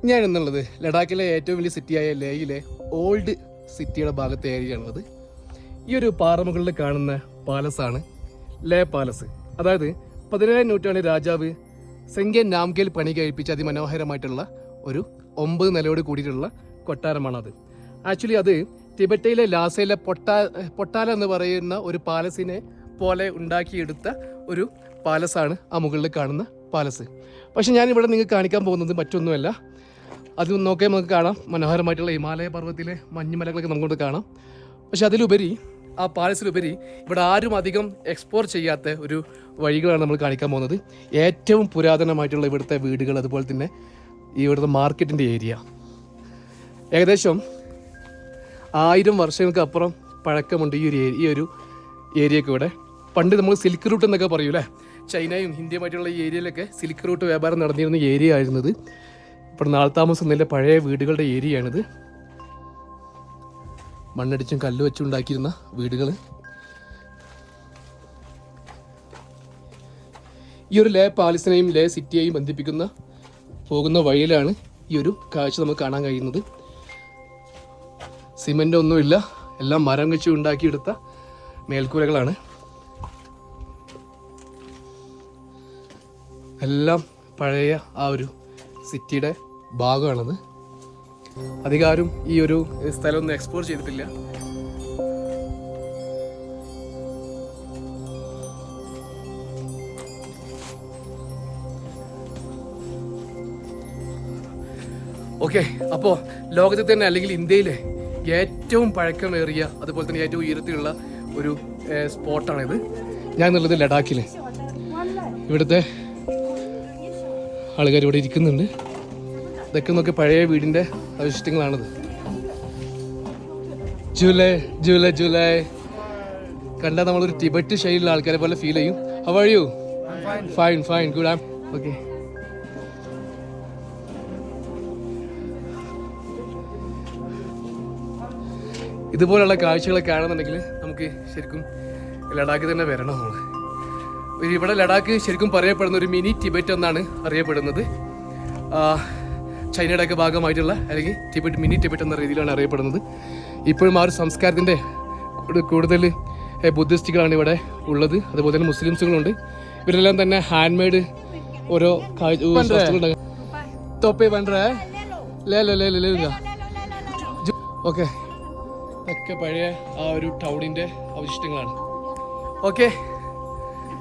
ഞാൻ എന്നുള്ളത് ലഡാക്കിലെ ഏറ്റവും വലിയ സിറ്റിയായ ലേയിലെ ഓൾഡ് സിറ്റിയുടെ ഭാഗത്തെ ഏരിയയാണുള്ളത്. ഈ ഒരു പാറമുകളിൽ കാണുന്ന പാലസാണ് ലേ പാലസ്. അതായത് 17ാം നൂറ്റാണ്ട് രാജാവ് സെങ്കൻ നാംഗേൽ പണി കഴിപ്പിച്ച അതിമനോഹരമായിട്ടുള്ള ഒരു 9 നിലയോട് കൂടിയിട്ടുള്ള കൊട്ടാരമാണത്. ആക്ച്വലി അത് ടിബറ്റയിലെ ലാസയിലെ പൊട്ടാല എന്ന് പറയുന്ന ഒരു പാലസിനെ പോലെ ഉണ്ടാക്കിയെടുത്ത ഒരു പാലസാണ് ആ മുകളിൽ കാണുന്ന പാലസ്. പക്ഷെ ഞാനിവിടെ നിങ്ങൾക്ക് കാണിക്കാൻ പോകുന്നത് മറ്റൊന്നുമല്ല. അത് നോക്കിയാൽ നമുക്ക് കാണാം, മനോഹരമായിട്ടുള്ള ഹിമാലയ പർവ്വതത്തിലെ മഞ്ഞുമലകളൊക്കെ നമുക്കൊണ്ട് കാണാം. പക്ഷെ അതിലുപരി, ആ പാലസിലുപരി ഇവിടെ ആരും അധികം എക്സ്പ്ലോർ ചെയ്യാത്ത ഒരു വഴികളാണ് നമ്മൾ കാണിക്കാൻ പോകുന്നത്. ഏറ്റവും പുരാതനമായിട്ടുള്ള ഇവിടുത്തെ വീടുകൾ, അതുപോലെ തന്നെ ഇവിടുത്തെ മാർക്കറ്റിൻ്റെ ഏരിയ. ഏകദേശം 1000 വർഷങ്ങൾക്ക് അപ്പുറം പഴക്കമുണ്ട് ഈ ഒരു ഏരിയയ്ക്ക് ഇവിടെ. പണ്ട് നമ്മൾ സിൽക്ക് റൂട്ട് എന്നൊക്കെ പറയൂലേ, ചൈനയും ഇന്ത്യയുമായിട്ടുള്ള ഈ ഏരിയയിലൊക്കെ സിൽക്ക് റൂട്ട് വ്യാപാരം നടന്നിരുന്ന ഏരിയ ആയിരുന്നത്. ഇപ്പോൾ നാൾത്താമസം നല്ല പഴയ വീടുകളുടെ ഏരിയയാണിത്. മണ്ണടിച്ചും കല്ല് വെച്ചും ഉണ്ടാക്കിയിരുന്ന വീടുകൾ. ഈ ഒരു ലേ പാലസിനെയും ലേ സിറ്റിയെയും ബന്ധിപ്പിക്കുന്ന പോകുന്ന വഴിയിലാണ് ഈ ഒരു കാഴ്ച നമുക്ക് കാണാൻ കഴിയുന്നത്. സിമെൻ്റ് ഒന്നുമില്ല, എല്ലാം മരം വെച്ച് ഉണ്ടാക്കിയെടുത്ത മേൽക്കൂരകളാണ്. എല്ലാം പഴയ ആ ഒരു സിറ്റിയുടെ ഭാഗമാണത്. അധികാരം ഈ ഒരു സ്ഥലം ഒന്നും എക്സ്പ്ലോർ ചെയ്തിട്ടില്ല. ഓക്കെ, അപ്പോൾ ലോകത്തിൽ തന്നെ അല്ലെങ്കിൽ ഇന്ത്യയിലെ ഏറ്റവും പഴക്കമേറിയ അതുപോലെ തന്നെ ഏറ്റവും ഉയരത്തിലുള്ള ഒരു സ്പോട്ടാണിത്. ഞാൻ എന്നുള്ളത് ലഡാക്കിൽ. ഇവിടുത്തെ ആളുകാർ ഇവിടെ ഇരിക്കുന്നുണ്ട്. ഇതൊക്കെ നോക്കി പഴയ വീടിൻ്റെ അവശിഷ്ടങ്ങളാണിത്. ജൂലൈ ജൂലൈ ജൂലൈ കണ്ടാൽ നമ്മളൊരു ടിബറ്റ് ശൈലിയുള്ള ആൾക്കാരെ പോലെ ഫീൽ ചെയ്യും. How are you? Fine fine good. Okay, ഇതുപോലുള്ള കാഴ്ചകളൊക്കെ കാണുന്നുണ്ടെങ്കിൽ നമുക്ക് ശരിക്കും ലഡാക്ക് തന്നെ വരണം. നമ്മൾ ഇവിടെ ലഡാക്ക് ശരിക്കും പറയപ്പെടുന്ന ഒരു മിനി ടിബറ്റ് എന്നാണ് അറിയപ്പെടുന്നത്. ചൈനയുടെ ഒക്കെ ഭാഗമായിട്ടുള്ള അല്ലെങ്കിൽ ടിബറ്റ്, മിനി ടിബറ്റ് എന്ന രീതിയിലാണ് അറിയപ്പെടുന്നത്. ഇപ്പോഴും ആ ഒരു സംസ്കാരത്തിൻ്റെ കൂടുതൽ ബുദ്ധിസ്റ്റുകളാണ് ഇവിടെ ഉള്ളത്. അതുപോലെ തന്നെ മുസ്ലിംസുകളുണ്ട്. ഇവരെല്ലാം തന്നെ ഹാൻഡ് മെയ്ഡ് ഓരോ വസ്തുക്കളുണ്ട്. തോപ്പേ പണ്ടേ ഓക്കെ, ഒക്കെ പഴയ ആ ഒരു ടൗണിൻ്റെ അവശിഷ്ടങ്ങളാണ്. ഓക്കെ.